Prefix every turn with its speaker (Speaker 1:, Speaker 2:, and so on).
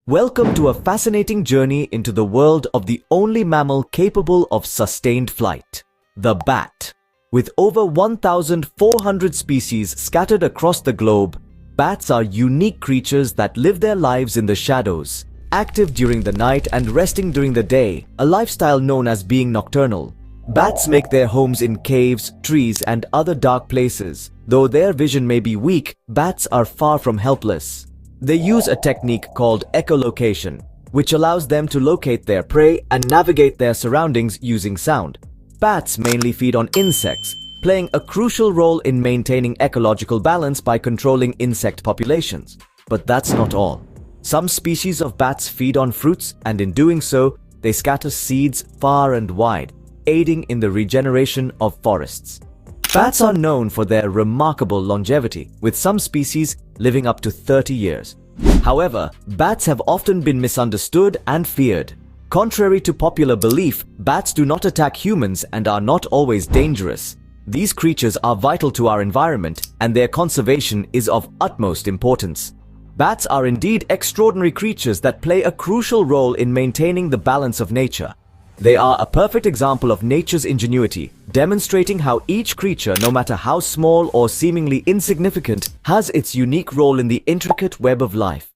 Speaker 1: Welcome to a fascinating journey into the world of the only mammal capable of sustained flight, the bat. With over 1,400 species scattered across the globe, bats are unique creatures that live their lives in the shadows, active during the night and resting during the day, a lifestyle known as being nocturnal. Bats make their homes in caves, trees, and other dark places. Though their vision may be weak, bats are far from helpless. They use a technique called echolocation, which allows them to locate their prey and navigate their surroundings using sound. Bats mainly feed on insects, playing a crucial role in maintaining ecological balance by controlling insect populations. But that's not all. Some species of bats feed on fruits, and in doing so, they scatter seeds far and wide, aiding in the regeneration of forests. Bats are known for their remarkable longevity, with some species living up to 30 years. However, bats have often been misunderstood and feared. Contrary to popular belief, bats do not attack humans and are not always dangerous. These creatures are vital to our environment, and their conservation is of utmost importance. Bats are indeed extraordinary creatures that play a crucial role in maintaining the balance of nature. They are a perfect example of nature's ingenuity, demonstrating how each creature, no matter how small or seemingly insignificant, has its unique role in the intricate web of life.